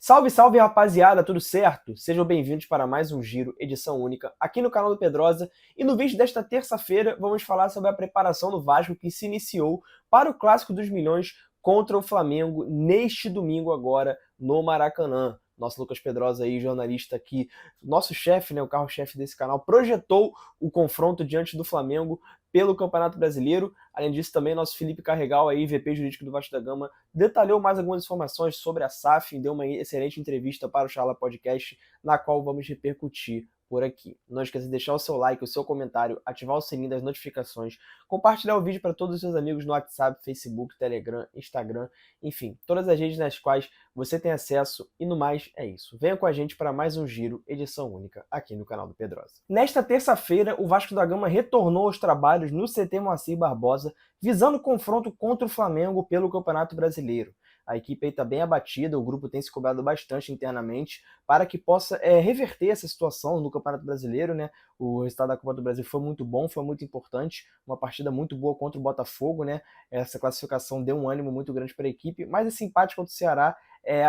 Salve, salve, rapaziada, tudo certo? Sejam bem-vindos para mais um Giro, edição única, aqui no canal do Pedrosa. E no vídeo desta terça-feira vamos falar sobre a preparação do Vasco que se iniciou para o Clássico dos Milhões contra o Flamengo neste domingo agora no Maracanã. Nosso Lucas Pedrosa aí, jornalista aqui, nosso chefe, né, o carro-chefe desse canal, projetou o confronto diante do Flamengo pelo Campeonato Brasileiro. Além disso, também nosso Felipe Carregal, aí, VP jurídico do Vasco da Gama, detalhou mais algumas informações sobre a SAF e deu uma excelente entrevista para o Charla Podcast, na qual vamos repercutir por aqui. Não esqueça de deixar o seu like, o seu comentário, ativar o sininho das notificações, compartilhar o vídeo para todos os seus amigos no WhatsApp, Facebook, Telegram, Instagram, enfim, todas as redes nas quais você tem acesso. E no mais, é isso. Venha com a gente para mais um Giro, edição única, aqui no canal do Pedrosa. Nesta terça-feira, o Vasco da Gama retornou aos trabalhos no CT Moacir Barbosa, visando o confronto contra o Flamengo pelo Campeonato Brasileiro. A equipe está bem abatida, o grupo tem se cobrado bastante internamente para que possa reverter essa situação no Campeonato Brasileiro, né? O resultado da Copa do Brasil foi muito bom, foi muito importante, uma partida muito boa contra o Botafogo, né? Essa classificação deu um ânimo muito grande para a equipe, mas esse empate contra o Ceará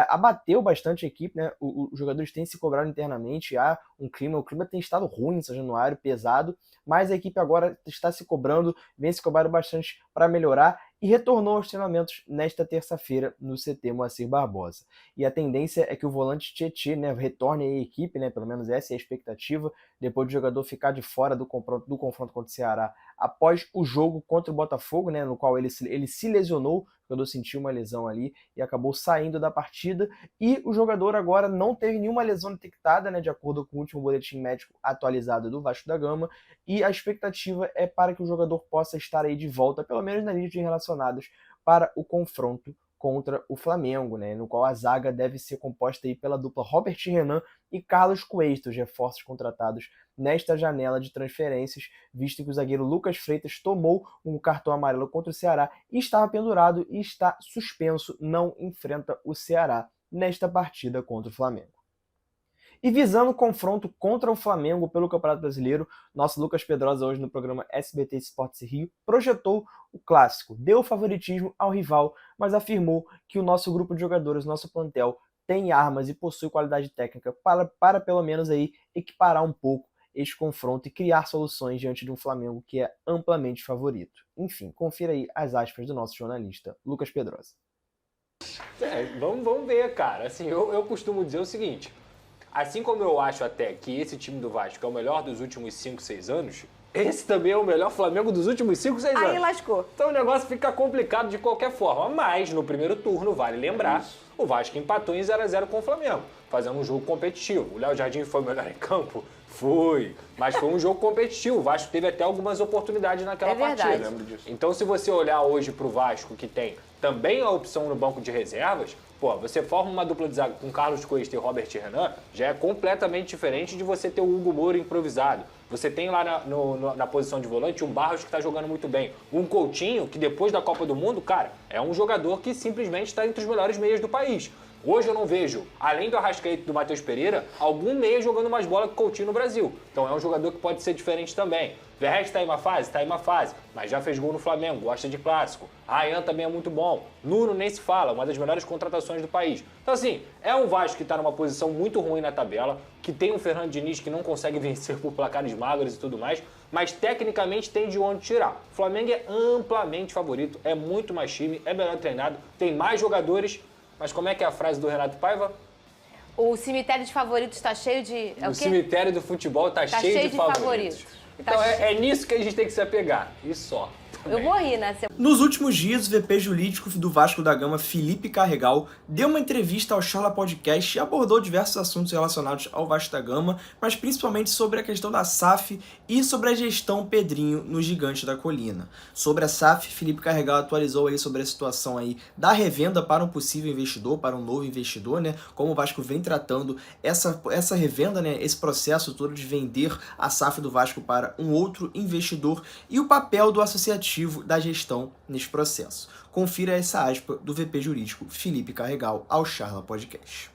abateu bastante a equipe, né? Os jogadores têm se cobrado internamente, há um clima, o clima tem estado ruim em São Januário, pesado, mas a equipe agora está se cobrando, vem se cobrando bastante para melhorar e retornou aos treinamentos nesta terça-feira no CT Moacir Barbosa. E a tendência é que o volante Tietê, né, retorne à equipe, né, pelo menos essa é a expectativa, depois do jogador ficar de fora do confronto contra o Ceará após o jogo contra o Botafogo, né, no qual ele se lesionou, o jogador sentiu uma lesão ali e acabou saindo da partida, e o jogador agora não teve nenhuma lesão detectada, né, de acordo com o último boletim médico atualizado do Vasco da Gama, e a expectativa é para que o jogador possa estar aí de volta, pelo menos na lista de relacionados, para o confronto contra o Flamengo, né, no qual a zaga deve ser composta aí pela dupla Robert Renan e Carlos Cuesta, os reforços contratados nesta janela de transferências, visto que o zagueiro Lucas Freitas tomou um cartão amarelo contra o Ceará e estava pendurado e está suspenso, não enfrenta o Ceará nesta partida contra o Flamengo. E visando o confronto contra o Flamengo pelo Campeonato Brasileiro, nosso Lucas Pedrosa, hoje no programa SBT Esportes Rio, projetou o clássico, deu favoritismo ao rival, mas afirmou que o nosso grupo de jogadores, nosso plantel, tem armas e possui qualidade técnica para pelo menos aí equiparar um pouco este confronto e criar soluções diante de um Flamengo que é amplamente favorito. Enfim, confira aí as aspas do nosso jornalista Lucas Pedrosa. Vamos ver, cara. Assim, eu costumo dizer o seguinte: assim como eu acho até que esse time do Vasco é o melhor dos últimos 5, 6 anos, esse também é o melhor Flamengo dos últimos 5, 6 anos. Aí lascou. Então o negócio fica complicado de qualquer forma. Mas no primeiro turno, vale lembrar, o Vasco empatou em 0x0 com o Flamengo, fazendo um jogo competitivo. O Léo Jardim foi o melhor em campo? Foi. Mas foi um jogo competitivo. O Vasco teve até algumas oportunidades naquela partida. Verdade. Lembro disso. Então, se você olhar hoje pro Vasco, que tem também a opção no banco de reservas, pô, você forma uma dupla de zaga com Carlos Cuesta e Robert Renan, já é completamente diferente de você ter o Hugo Moura improvisado. Você tem lá na posição de volante um Barros que está jogando muito bem. Um Coutinho, que depois da Copa do Mundo, cara, é um jogador que simplesmente está entre os melhores meias do país. Hoje eu não vejo, além do Arrascaeta e do Matheus Pereira, algum meia jogando mais bola que o Coutinho no Brasil. Então é um jogador que pode ser diferente também. Verratti está em uma fase? Está em uma fase, mas já fez gol no Flamengo, gosta de clássico. Ryan também é muito bom. Nuno nem se fala, uma das melhores contratações do país. Então assim, é um Vasco que está numa posição muito ruim na tabela, que tem um Fernando Diniz que não consegue vencer por placares magros e tudo mais, mas tecnicamente tem de onde tirar. O Flamengo é amplamente favorito, é muito mais time, é melhor treinado, tem mais jogadores. Mas como é que é a frase do Renato Paiva? O cemitério de favoritos está cheio de... O cemitério do futebol tá cheio de favoritos. Então é nisso que a gente tem que se apegar. E só. Eu morri, né? Nos últimos dias, o VP jurídico do Vasco da Gama, Felipe Carregal, deu uma entrevista ao Charla Podcast e abordou diversos assuntos relacionados ao Vasco da Gama, mas principalmente sobre a questão da SAF e sobre a gestão Pedrinho no Gigante da Colina. Sobre a SAF, Felipe Carregal atualizou aí sobre a situação aí da revenda para um possível investidor, para um novo investidor, né? Como o Vasco vem tratando essa revenda, né? Esse processo todo de vender a SAF do Vasco para um outro investidor e o papel do associativo da gestão neste processo. Confira essa aspa do VP jurídico Felipe Carregal ao Charla Podcast.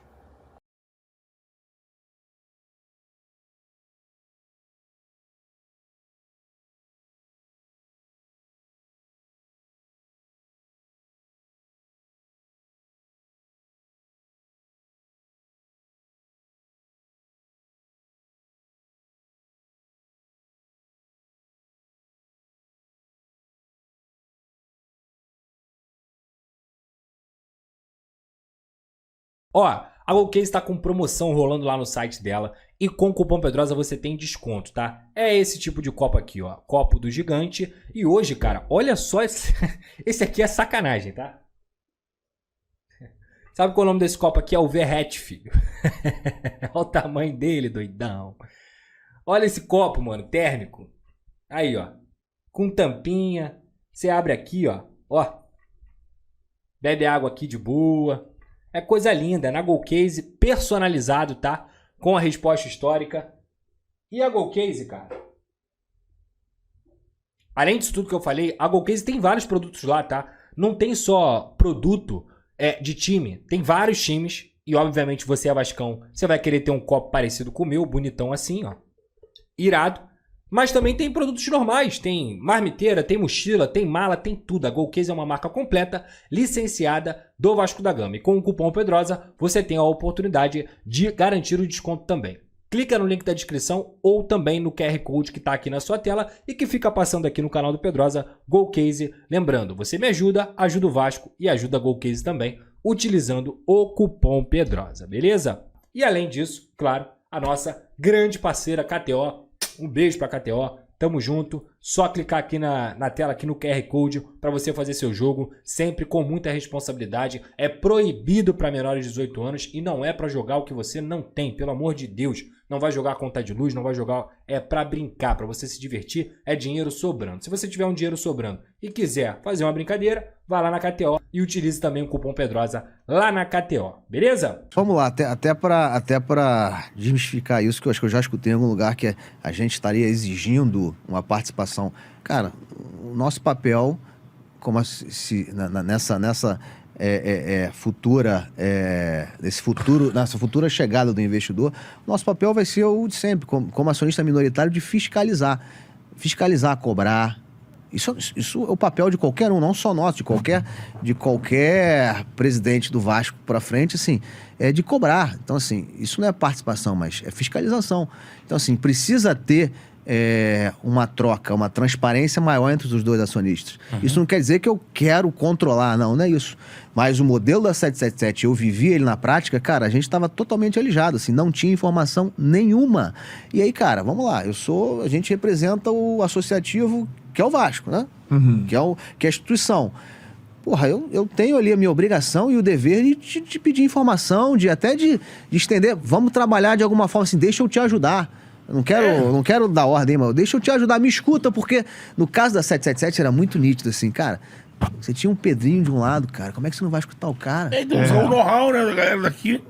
Ó, a GoCase está com promoção rolando lá no site dela e com o cupom Pedrosa você tem desconto, tá? É esse tipo de copo aqui, ó, copo do gigante. E hoje, cara, olha só, esse aqui é sacanagem, tá? Sabe qual é o nome desse copo aqui? É o Verrete, filho. Olha o tamanho dele, doidão. Olha esse copo, mano, térmico. Aí, ó, com tampinha. Você abre aqui, ó, bebe água aqui de boa. É coisa linda, na GoCase, personalizado, tá? Com a resposta histórica. E a GoCase, cara, além disso tudo que eu falei, a GoCase tem vários produtos lá, tá? Não tem só produto de time, tem vários times. E obviamente você é vascão, você vai querer ter um copo parecido com o meu, bonitão assim, ó. Irado. Mas também tem produtos normais, tem marmiteira, tem mochila, tem mala, tem tudo. A GoCase é uma marca completa, licenciada do Vasco da Gama. E com o cupom Pedrosa, você tem a oportunidade de garantir o desconto também. Clica no link da descrição ou também no QR Code que está aqui na sua tela e que fica passando aqui no canal do Pedrosa, GoCase. Lembrando, você me ajuda, ajuda o Vasco e ajuda a GoCase também, utilizando o cupom Pedrosa, beleza? E além disso, claro, a nossa grande parceira KTO. Um beijo pra KTO, tamo junto. Só clicar aqui na tela, aqui no QR Code, para você fazer seu jogo, sempre com muita responsabilidade. É proibido para menores de 18 anos e não é para jogar o que você não tem, pelo amor de Deus. Não vai jogar conta de luz, não vai jogar, é para brincar, para você se divertir, é dinheiro sobrando. Se você tiver um dinheiro sobrando e quiser fazer uma brincadeira, vá lá na KTO e utilize também o cupom Pedrosa lá na KTO, beleza? Vamos lá, até para desmistificar isso, que eu acho que eu já escutei em algum lugar que a gente estaria exigindo uma participação. Cara, o nosso papel, como se nessa nessa futura chegada do investidor, nosso papel vai ser o de sempre, como acionista minoritário, de fiscalizar, cobrar. Isso é o papel de qualquer um, não só nosso, de qualquer presidente do Vasco para frente, assim, é de cobrar. Então, assim, isso não é participação, mas é fiscalização. Então, assim, precisa ter uma troca, uma transparência maior entre os dois acionistas. Uhum. Isso não quer dizer que eu quero controlar, não é isso. Mas o modelo da 777, eu vivi ele na prática, cara, a gente estava totalmente alijado, assim, não tinha informação nenhuma. E aí, cara, vamos lá, a gente representa o associativo, que é o Vasco, né? Uhum. Que é a instituição. Porra, eu tenho ali a minha obrigação e o dever de pedir informação, de estender, vamos trabalhar de alguma forma, assim, deixa eu te ajudar. Eu não quero dar ordem, mas deixa eu te ajudar, me escuta, porque no caso da 777 era muito nítido, assim, cara, você tinha um Pedrinho de um lado, cara, como é que você não vai escutar o cara? Então, usar o know-how, né, da galera daqui.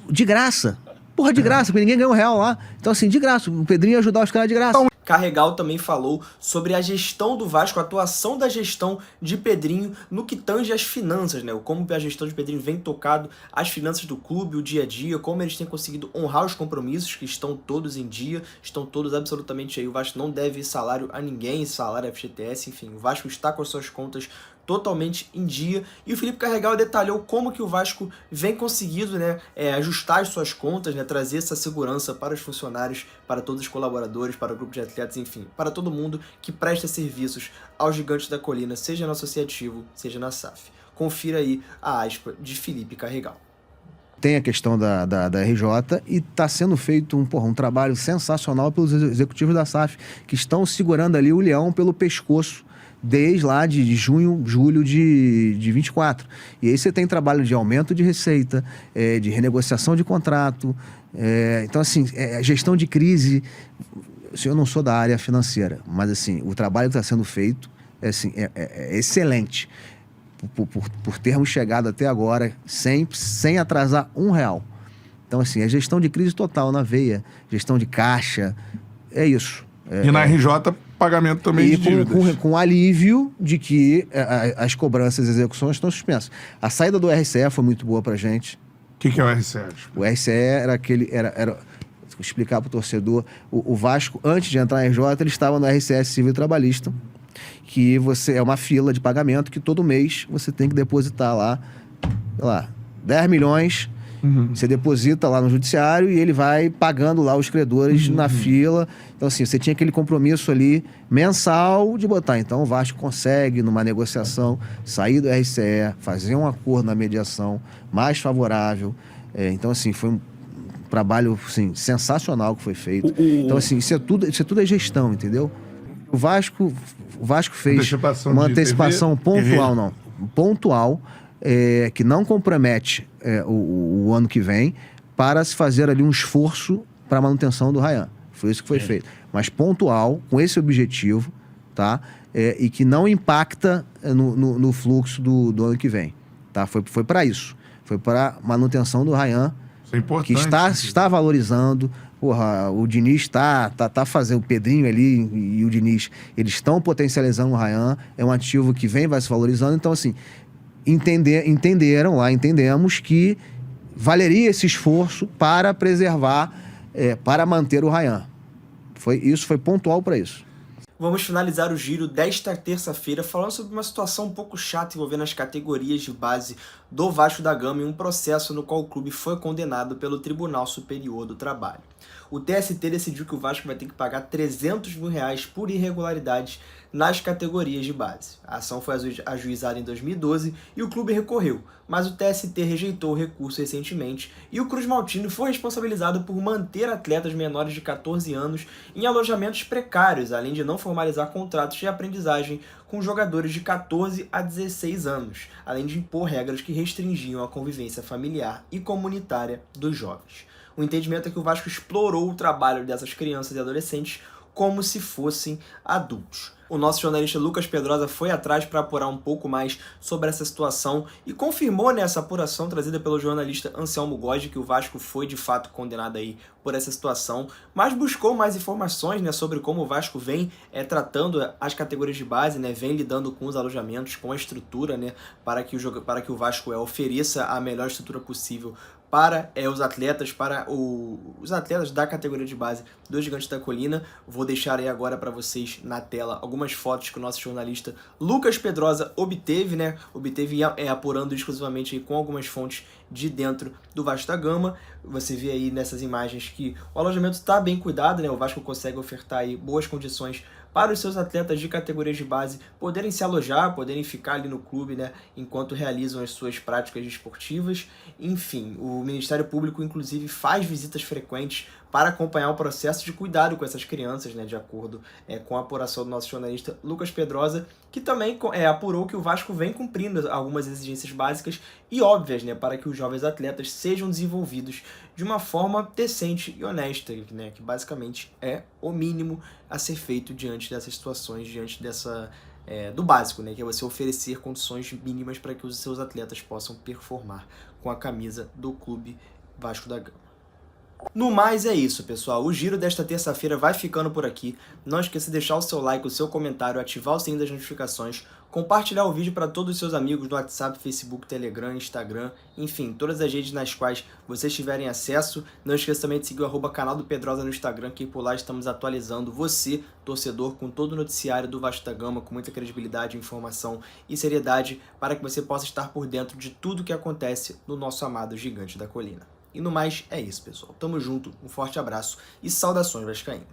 De graça. Porra, de graça, porque ninguém ganhou R$1 lá. Então, assim, de graça, o Pedrinho ia ajudar os caras de graça. Carregal também falou sobre a gestão do Vasco, a atuação da gestão de Pedrinho no que tange as finanças, né? Como a gestão de Pedrinho vem tocado as finanças do clube, o dia a dia, como eles têm conseguido honrar os compromissos que estão todos em dia, estão todos absolutamente aí. O Vasco não deve salário a ninguém, salário FGTS, enfim, o Vasco está com as suas contas totalmente em dia. E o Felipe Carregal detalhou como que o Vasco vem conseguindo, né, ajustar as suas contas, né, trazer essa segurança para os funcionários, para todos os colaboradores, para o grupo de atletas, enfim, para todo mundo que presta serviços aos gigantes da colina, seja no associativo, seja na SAF. Confira aí a aspa de Felipe Carregal. Tem a questão da RJ e está sendo feito um trabalho sensacional pelos executivos da SAF, que estão segurando ali o leão pelo pescoço desde lá de julho de 24. E aí você tem trabalho de aumento de receita, de renegociação de contrato, então assim, gestão de crise. Eu não sou da área financeira, mas assim, o trabalho que está sendo feito é excelente por termos chegado até agora sem atrasar R$1. Então assim, é gestão de crise total na veia, gestão de caixa, é isso. E na RJ, pagamento também de dívidas. Com alívio de que as cobranças e execuções estão suspensas. A saída do RCE foi muito boa pra gente. O que é o RCE? O RCE era vou explicar pro torcedor, o Vasco, antes de entrar na RJ, ele estava no RCE Civil e Trabalhista, que é uma fila de pagamento que todo mês você tem que depositar lá, sei lá, 10 milhões... Uhum. Você deposita lá no judiciário e ele vai pagando lá os credores na fila. Então, assim, você tinha aquele compromisso ali mensal de botar. Então, o Vasco consegue, numa negociação, sair do RCE, fazer um acordo na mediação mais favorável. Então, assim, foi um trabalho assim, sensacional que foi feito. Então, assim, isso é tudo gestão, entendeu? O Vasco fez uma antecipação pontual, pontual, que não compromete o ano que vem, para se fazer ali um esforço para a manutenção do Ryan. Foi isso que foi feito. Mas pontual, com esse objetivo, tá? E que não impacta no fluxo do ano que vem. Tá? Foi para isso. Foi para manutenção do Ryan, isso é importante, que está valorizando. Porra, o Diniz tá fazendo, o Pedrinho ali e o Diniz, eles estão potencializando o Ryan, é um ativo que vai se valorizando. Então, assim, entendemos que valeria esse esforço para preservar, para manter o Ryan. Isso foi pontual para isso. Vamos finalizar o giro desta terça-feira falando sobre uma situação um pouco chata envolvendo as categorias de base do Vasco da Gama em um processo no qual o clube foi condenado pelo Tribunal Superior do Trabalho. O TST decidiu que o Vasco vai ter que pagar R$300 mil por irregularidades nas categorias de base. A ação foi ajuizada em 2012 e o clube recorreu, mas o TST rejeitou o recurso recentemente e o Cruz Maltino foi responsabilizado por manter atletas menores de 14 anos em alojamentos precários, além de não formalizar contratos de aprendizagem com jogadores de 14 a 16 anos, além de impor regras que restringiam a convivência familiar e comunitária dos jovens. O entendimento é que o Vasco explorou o trabalho dessas crianças e adolescentes como se fossem adultos. O nosso jornalista Lucas Pedrosa foi atrás para apurar um pouco mais sobre essa situação e confirmou nessa apuração trazida pelo jornalista Anselmo Goggi que o Vasco foi de fato condenado aí por essa situação, mas buscou mais informações, né, sobre como o Vasco vem tratando as categorias de base, né, vem lidando com os alojamentos, com a estrutura, né, para que o Vasco ofereça a melhor estrutura possível para os atletas, os atletas da categoria de base do Gigantes da Colina. Vou deixar aí agora para vocês na tela algumas fotos que o nosso jornalista Lucas Pedrosa obteve, né? Apurando exclusivamente aí com algumas fontes de dentro do Vasco da Gama. Você vê aí nessas imagens que o alojamento está bem cuidado, né? O Vasco consegue ofertar aí boas condições para os seus atletas de categorias de base poderem se alojar, poderem ficar ali no clube, né, enquanto realizam as suas práticas esportivas. Enfim, o Ministério Público, inclusive, faz visitas frequentes para acompanhar o processo de cuidado com essas crianças, né, de acordo com a apuração do nosso jornalista Lucas Pedrosa, que também apurou que o Vasco vem cumprindo algumas exigências básicas e óbvias, né, para que os jovens atletas sejam desenvolvidos de uma forma decente e honesta, né, que basicamente é o mínimo a ser feito diante dessas situações, diante do básico, né, que é você oferecer condições mínimas para que os seus atletas possam performar com a camisa do Clube Vasco da Gama. No mais é isso, pessoal. O giro desta terça-feira vai ficando por aqui. Não esqueça de deixar o seu like, o seu comentário, ativar o sininho das notificações, compartilhar o vídeo para todos os seus amigos do WhatsApp, Facebook, Telegram, Instagram, enfim, todas as redes nas quais vocês tiverem acesso. Não esqueça também de seguir o @canal do Pedrosa no Instagram, que por lá estamos atualizando você, torcedor, com todo o noticiário do Vasco da Gama, com muita credibilidade, informação e seriedade, para que você possa estar por dentro de tudo que acontece no nosso amado Gigante da Colina. E no mais, é isso, pessoal. Tamo junto, um forte abraço e saudações vascaínas.